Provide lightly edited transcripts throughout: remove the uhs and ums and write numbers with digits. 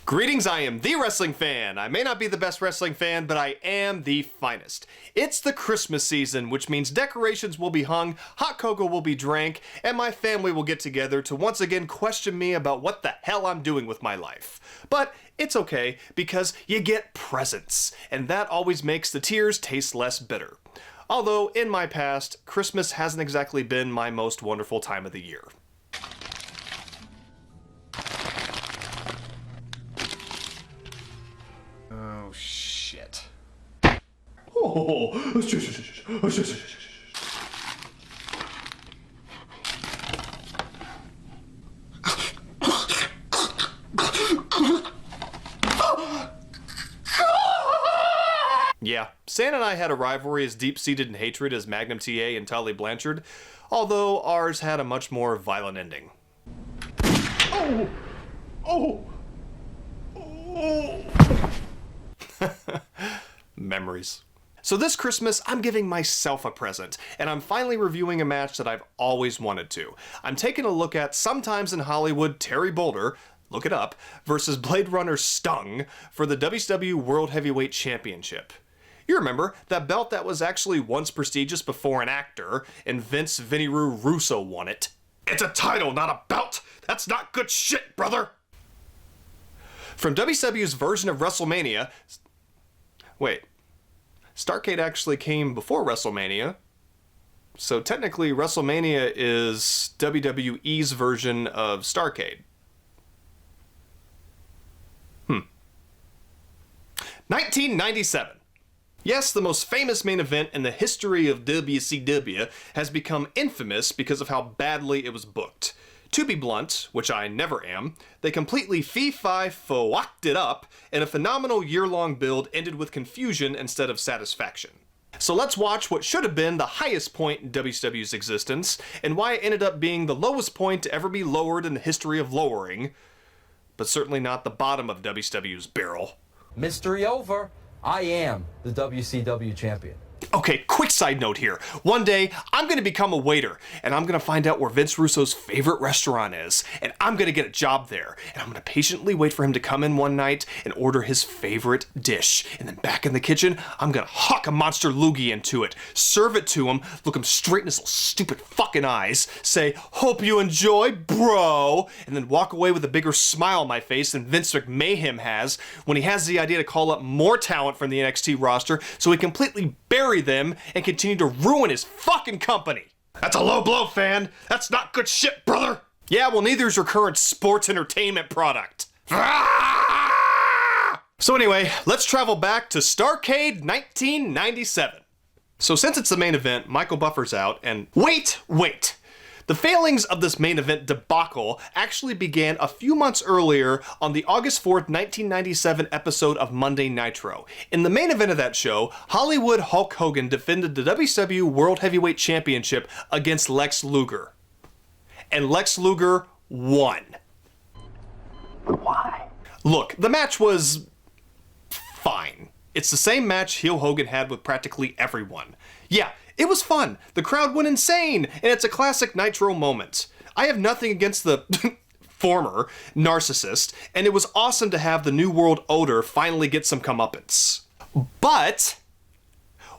Greetings, I am the wrestling fan. I may not be the best wrestling fan, but I am the finest. It's the Christmas season, which means decorations will be hung, hot cocoa will be drank, and my family will get together to once again question me about what the hell I'm doing with my life. But it's okay, because you get presents, and that always makes the tears taste less bitter. Although, in my past, Christmas hasn't exactly been my most wonderful time of the year. Oh, shit. Yeah, Santa and I had a rivalry as deep-seated in hatred as Magnum TA and Tully Blanchard, although ours had a much more violent ending. Oh! Oh! Oh! Memories. So this Christmas, I'm giving myself a present, and I'm finally reviewing a match that I've always wanted to. I'm taking a look at Sometimes in Hollywood Terry Boulder, look it up, versus Blade Runner Stung for the WCW World Heavyweight Championship. You remember, that belt that was actually once prestigious before an actor, and Vince Vinny Russo won it. It's a title, not a belt! That's not good shit, brother! From WCW's version of WrestleMania... Wait. Starrcade actually came before WrestleMania. So technically, WrestleMania is WWE's version of Starrcade. 1997. Yes, the most famous main event in the history of WCW has become infamous because of how badly it was booked. To be blunt, which I never am, they completely fee-fi-fo-whacked it up, and a phenomenal year-long build ended with confusion instead of satisfaction. So let's watch what should have been the highest point in WCW's existence, and why it ended up being the lowest point to ever be lowered in the history of lowering, but certainly not the bottom of WCW's barrel. Mystery over. I am the WCW champion. Okay, quick side note here. One day, I'm going to become a waiter, and I'm going to find out where Vince Russo's favorite restaurant is, and I'm going to get a job there, and I'm going to patiently wait for him to come in one night and order his favorite dish. And then back in the kitchen, I'm going to huck a monster loogie into it, serve it to him, look him straight in his little stupid fucking eyes, say, "Hope you enjoy, bro," and then walk away with a bigger smile on my face than Vince McMahon has when he has the idea to call up more talent from the NXT roster so he completely bury them and continue to ruin his fucking company. That's a low blow, fan. That's not good shit, brother. Yeah, well, neither is your current sports entertainment product. So anyway, let's travel back to Starrcade 1997. So since it's the main event, Michael Buffer's out, and wait! The failings of this main event debacle actually began a few months earlier on the August 4th, 1997 episode of Monday Nitro. In the main event of that show, Hollywood Hulk Hogan defended the WCW World Heavyweight Championship against Lex Luger. And Lex Luger won. Why? Look, the match was fine. It's the same match heel Hogan had with practically everyone. Yeah, it was fun. The crowd went insane, and it's a classic Nitro moment. I have nothing against the former narcissist, and it was awesome to have the New World Order finally get some comeuppance. But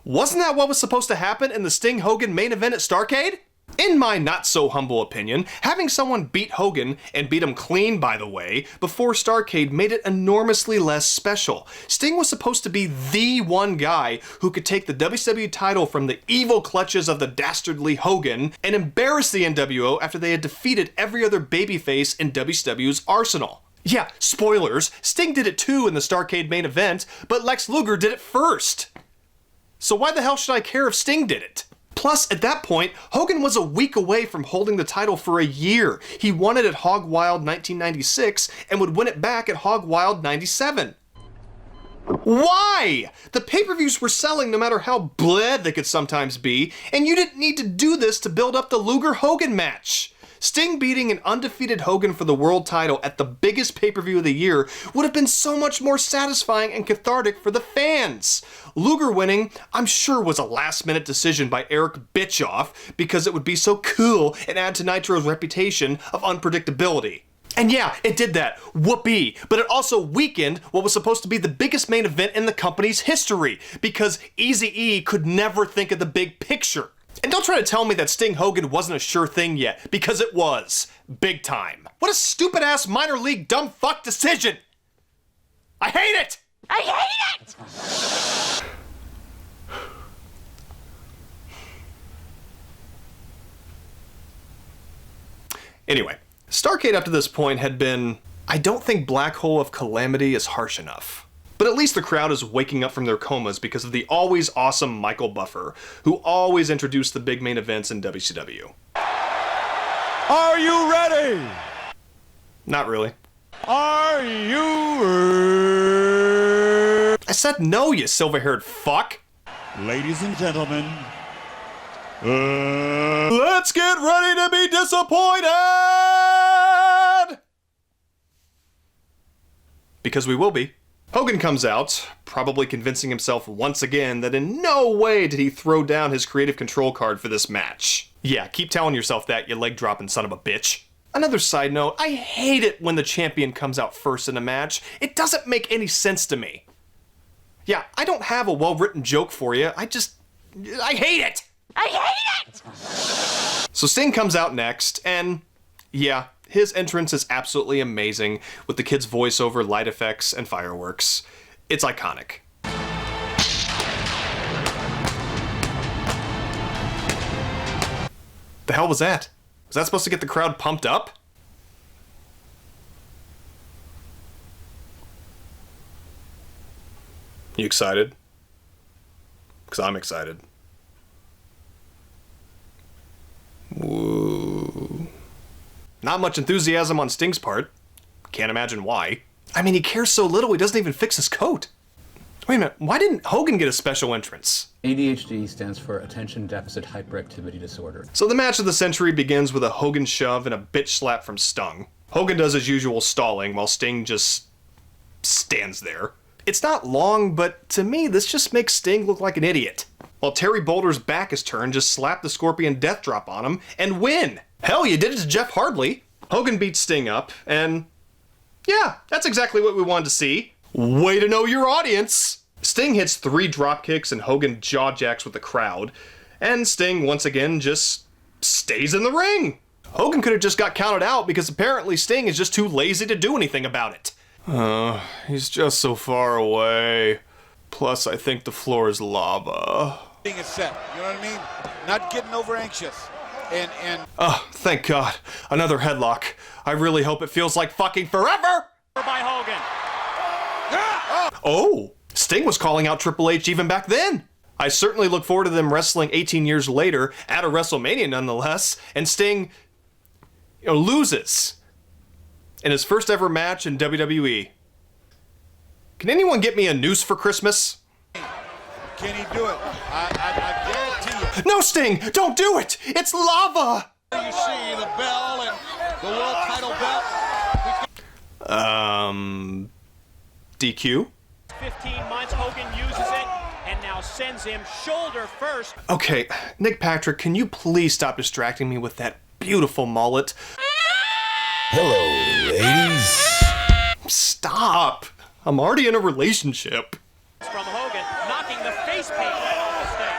wasn't that what was supposed to happen in the Sting Hogan main event at Starrcade? In my not-so-humble opinion, having someone beat Hogan, and beat him clean, by the way, before Starrcade made it enormously less special. Sting was supposed to be the one guy who could take the WCW title from the evil clutches of the dastardly Hogan and embarrass the NWO after they had defeated every other babyface in WCW's arsenal. Yeah, spoilers, Sting did it too in the Starrcade main event, but Lex Luger did it first. So why the hell should I care if Sting did it? Plus, at that point, Hogan was a week away from holding the title for a year. He won it at Hog Wild 1996 and would win it back at Hog Wild 97. Why? The pay-per-views were selling no matter how bleh they could sometimes be, and you didn't need to do this to build up the Luger-Hogan match. Sting beating an undefeated Hogan for the world title at the biggest pay-per-view of the year would have been so much more satisfying and cathartic for the fans. Luger winning, I'm sure, was a last-minute decision by Eric Bischoff because it would be so cool and add to Nitro's reputation of unpredictability. And yeah, it did that. Whoopee. But it also weakened what was supposed to be the biggest main event in the company's history, because Eazy-E could never think of the big picture. And don't try to tell me that Sting Hogan wasn't a sure thing yet, because it was. Big time. What a stupid ass minor league dumb fuck decision! I hate it! I hate it! Anyway, Starrcade up to this point had been, I don't think Black Hole of Calamity is harsh enough. But at least the crowd is waking up from their comas because of the always awesome Michael Buffer, who always introduced the big main events in WCW. Are you ready? Not really. Are you ready? I said no, you silver-haired fuck! Ladies and gentlemen, let's get ready to be disappointed! Because we will be. Hogan comes out, probably convincing himself once again that in no way did he throw down his creative control card for this match. Yeah, keep telling yourself that, you leg-dropping son of a bitch. Another side note, I hate it when the champion comes out first in a match. It doesn't make any sense to me. Yeah, I don't have a well-written joke for you, I hate it! I hate it! So Sting comes out next, and yeah, his entrance is absolutely amazing, with the kid's voiceover, light effects, and fireworks. It's iconic. The hell was that? Was that supposed to get the crowd pumped up? You excited? Because I'm excited. Woo. Not much enthusiasm on Sting's part. Can't imagine why. I mean, he cares so little he doesn't even fix his coat. Wait a minute, why didn't Hogan get a special entrance? ADHD stands for Attention Deficit Hyperactivity Disorder. So the match of the century begins with a Hogan shove and a bitch slap from Stung. Hogan does his usual stalling while Sting just stands there. It's not long, but to me, this just makes Sting look like an idiot. While Terry Boulder's back is turned, just slap the Scorpion Death Drop on him and win. Hell, you did it to Jeff Hardy. Hogan beats Sting up, and yeah, that's exactly what we wanted to see. Way to know your audience. Sting hits 3 drop kicks and Hogan jaw jacks with the crowd, and Sting once again just stays in the ring. Hogan could have just got counted out because apparently Sting is just too lazy to do anything about it. He's just so far away. Plus, I think the floor is lava. Being set, you know what I mean? Not getting over anxious. Oh, thank God. Another headlock. I really hope it feels like fucking forever! By Hogan. Oh, Sting was calling out Triple H even back then. I certainly look forward to them wrestling 18 years later at a WrestleMania nonetheless, and Sting, loses in his first ever match in WWE. Can anyone get me a noose for Christmas? Can he do it? I guarantee you. No, Sting! Don't do it! It's lava! You see the bell and the world title belt. DQ? 15 months, Hogan uses it and now sends him shoulder first. Okay, Nick Patrick, can you please stop distracting me with that beautiful mullet? Hello, ladies. Stop! I'm already in a relationship. From Hogan, knocking the face paint off the Sting.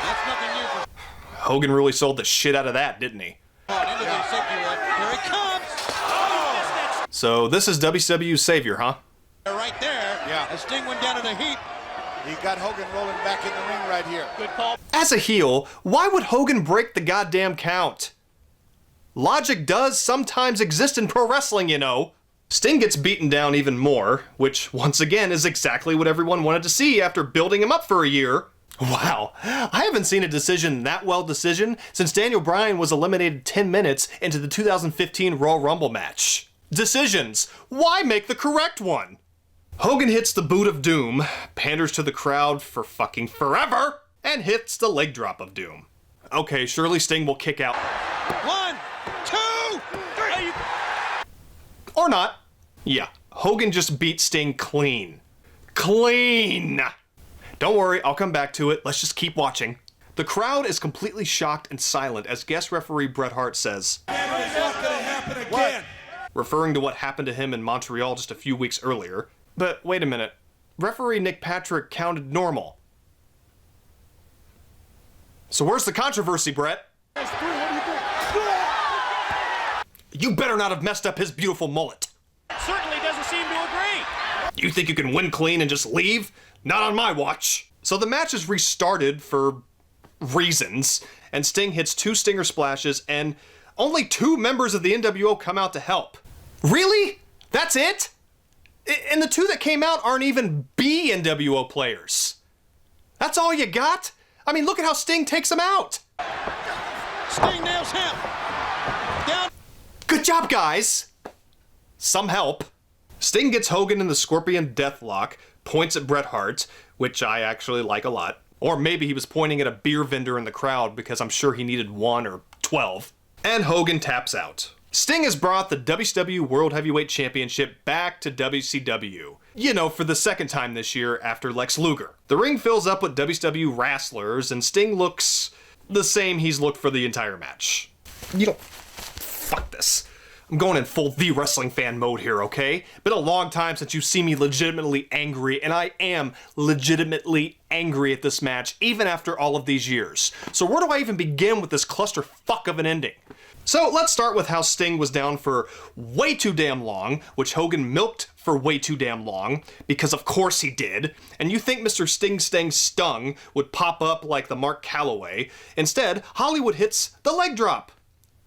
That's nothing new for Hogan really sold the shit out of that, didn't he? into the safety ring. Here he comes. So this is WCW Savior, huh? Right there. Yeah. As Sting went down in the heat, he got Hogan rolling back in the ring right here. Good call. As a heel, why would Hogan break the goddamn count? Logic does sometimes exist in pro wrestling, you know. Sting gets beaten down even more, which once again is exactly what everyone wanted to see after building him up for a year. Wow, I haven't seen a decision that well decision since Daniel Bryan was eliminated 10 minutes into the 2015 Royal Rumble match. Decisions. Why make the correct one? Hogan hits the boot of doom, panders to the crowd for fucking forever, and hits the leg drop of doom. Okay, surely Sting will kick out. 1, 2, 3. Or not. Yeah, Hogan just beat Sting clean. Clean! Don't worry, I'll come back to it. Let's just keep watching. The crowd is completely shocked and silent as guest referee Bret Hart says, It's not gonna happen again. referring to what happened to him in Montreal just a few weeks earlier. But wait a minute. Referee Nick Patrick counted normal. So where's the controversy, Brett? You better not have messed up his beautiful mullet. Certainly doesn't seem to agree. You think you can win clean and just leave? Not on my watch. So the match is restarted for reasons, and Sting hits 2 Stinger splashes, and only 2 members of the NWO come out to help. Really? That's it? And the 2 that came out aren't even B NWO players. That's all you got? I mean, look at how Sting takes him out. Sting nails him. Down. Good job, guys. Some help. Sting gets Hogan in the Scorpion Deathlock, points at Bret Hart, which I actually like a lot. Or maybe he was pointing at a beer vendor in the crowd because I'm sure he needed 1 or 12. And Hogan taps out. Sting has brought the WCW World Heavyweight Championship back to WCW. You know, for the 2nd time this year after Lex Luger. The ring fills up with WCW wrestlers, and Sting looks the same he's looked for the entire match. You don't... Fuck this. I'm going in full The Wrestling fan mode here, okay? Been a long time since you see me legitimately angry, and I am legitimately angry at this match, even after all of these years. So where do I even begin with this clusterfuck of an ending? So let's start with how Sting was down for way too damn long, which Hogan milked for way too damn long, because of course he did. And you think Mr. Sting Stang Stung would pop up like the Mark Calloway. Instead, Hollywood hits the leg drop.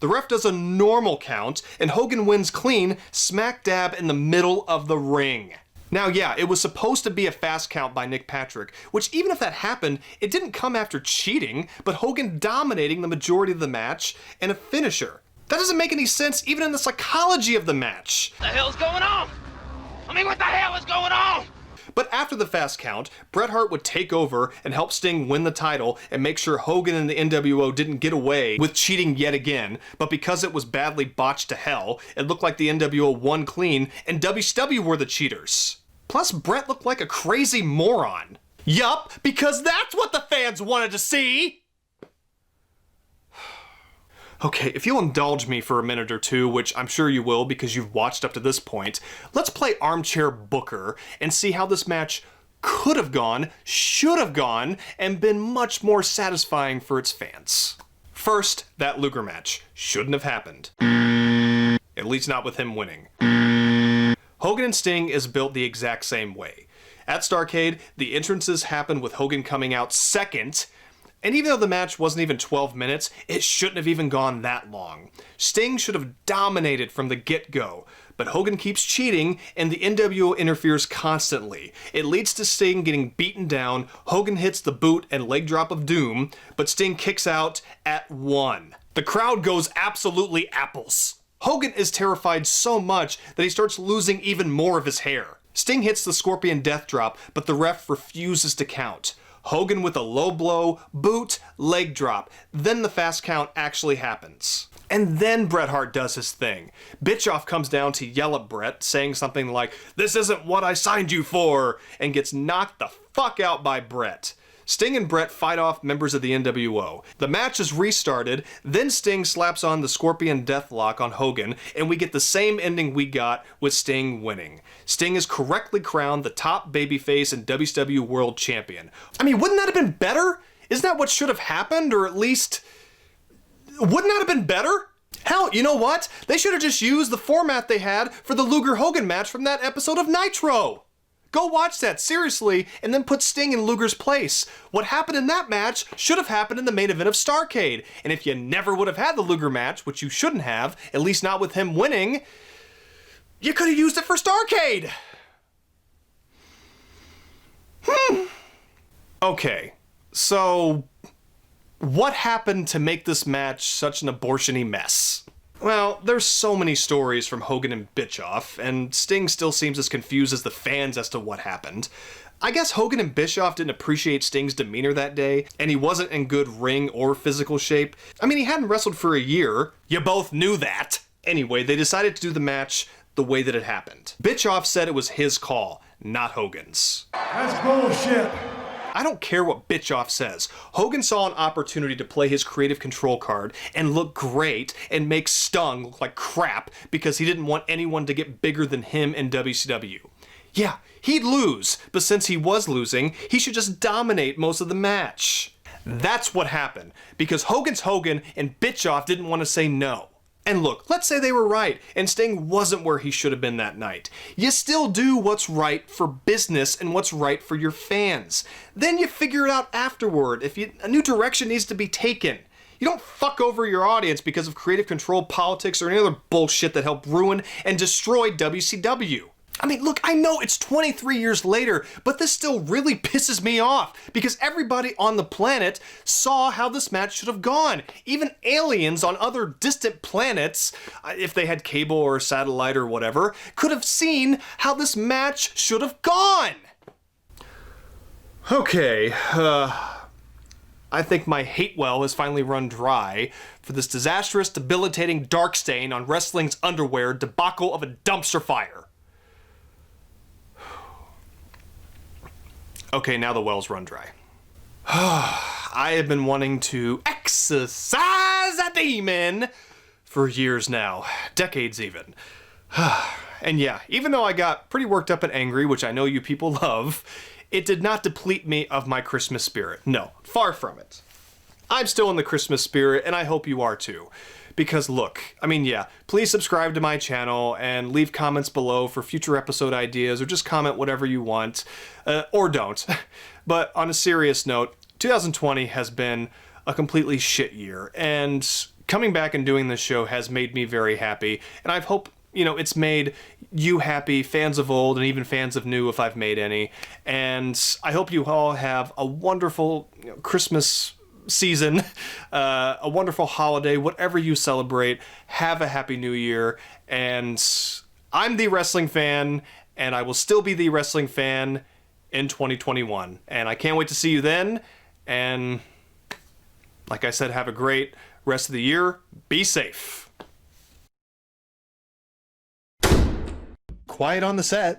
The ref does a normal count, and Hogan wins clean, smack dab in the middle of the ring. Now yeah, it was supposed to be a fast count by Nick Patrick, which even if that happened, it didn't come after cheating, but Hogan dominating the majority of the match and a finisher. That doesn't make any sense even in the psychology of the match. What the hell's going on? I mean, what the hell is going on? But after the fast count, Bret Hart would take over and help Sting win the title and make sure Hogan and the NWO didn't get away with cheating yet again, but because it was badly botched to hell, it looked like the NWO won clean and WCW were the cheaters. Plus, Bret looked like a crazy moron. Yup, because that's what the fans wanted to see! Okay, if you'll indulge me for a minute or two, which I'm sure you will because you've watched up to this point, let's play Armchair Booker and see how this match could have gone, should have gone, and been much more satisfying for its fans. First, that Luger match shouldn't have happened. At least not with him winning. Hogan and Sting is built the exact same way. At Starrcade, the entrances happen with Hogan coming out second, and even though the match wasn't even 12 minutes, it shouldn't have even gone that long. Sting should have dominated from the get-go, but Hogan keeps cheating, and the NWO interferes constantly. It leads to Sting getting beaten down, Hogan hits the boot and leg drop of doom, but Sting kicks out at 1. The crowd goes absolutely apples. Hogan is terrified so much that he starts losing even more of his hair. Sting hits the Scorpion Death Drop, but the ref refuses to count. Hogan with a low blow, boot, leg drop. Then the fast count actually happens. And then Bret Hart does his thing. Bischoff comes down to yell at Bret, saying something like, "This isn't what I signed you for," and gets knocked the fuck out by Bret. Sting and Bret fight off members of the NWO. The match is restarted, then Sting slaps on the Scorpion Deathlock on Hogan, and we get the same ending we got with Sting winning. Sting is correctly crowned the top babyface and WCW World Champion. I mean, wouldn't that have been better? Isn't that what should have happened? Or at least, wouldn't that have been better? Hell, you know what? They should have just used the format they had for the Luger-Hogan match from that episode of Nitro. Go watch that, seriously, and then put Sting in Luger's place. What happened in that match should have happened in the main event of Starrcade. And if you never would have had the Luger match, which you shouldn't have, at least not with him winning, you could have used it for Starrcade. Okay, so what happened to make this match such an abortion-y mess? Well, there's so many stories from Hogan and Bischoff, and Sting still seems as confused as the fans as to what happened. I guess Hogan and Bischoff didn't appreciate Sting's demeanor that day, and he wasn't in good ring or physical shape. I mean, he hadn't wrestled for a year. You both knew that. Anyway, they decided to do the match the way that it happened. Bischoff said it was his call, not Hogan's. That's bullshit. I don't care what Bitchoff says. Hogan saw an opportunity to play his creative control card and look great and make Stung look like crap because he didn't want anyone to get bigger than him in WCW. Yeah, he'd lose, but since he was losing, he should just dominate most of the match. That's what happened, because Hogan's Hogan and Bitchoff didn't want to say no. And look, let's say they were right, and Sting wasn't where he should have been that night. You still do what's right for business and what's right for your fans. Then you figure it out afterward if a new direction needs to be taken. You don't fuck over your audience because of creative control politics or any other bullshit that helped ruin and destroy WCW. I mean, look, I know it's 23 years later, but this still really pisses me off because everybody on the planet saw how this match should have gone. Even aliens on other distant planets, if they had cable or satellite or whatever, could have seen how this match should have gone. Okay, I think my hate well has finally run dry for this disastrous, debilitating dark stain on wrestling's underwear debacle of a dumpster fire. Okay, now the well's run dry. I have been wanting to exorcise a demon for years now, decades even. And yeah, even though I got pretty worked up and angry, which I know you people love, it did not deplete me of my Christmas spirit. No, far from it. I'm still in the Christmas spirit, and I hope you are too. Because look, I mean, yeah, please subscribe to my channel and leave comments below for future episode ideas, or just comment whatever you want, or don't. But on a serious note, 2020 has been a completely shit year, and coming back and doing this show has made me very happy, and I hope, you know, it's made you happy, fans of old, and even fans of new if I've made any, and I hope you all have a wonderful Christmas season, a wonderful holiday, whatever you celebrate. Have a happy new year, and I'm the wrestling fan, and I will still be the wrestling fan in 2021, and I can't wait to see you then, and like I said, have a great rest of the year. Be safe. Quiet on the set.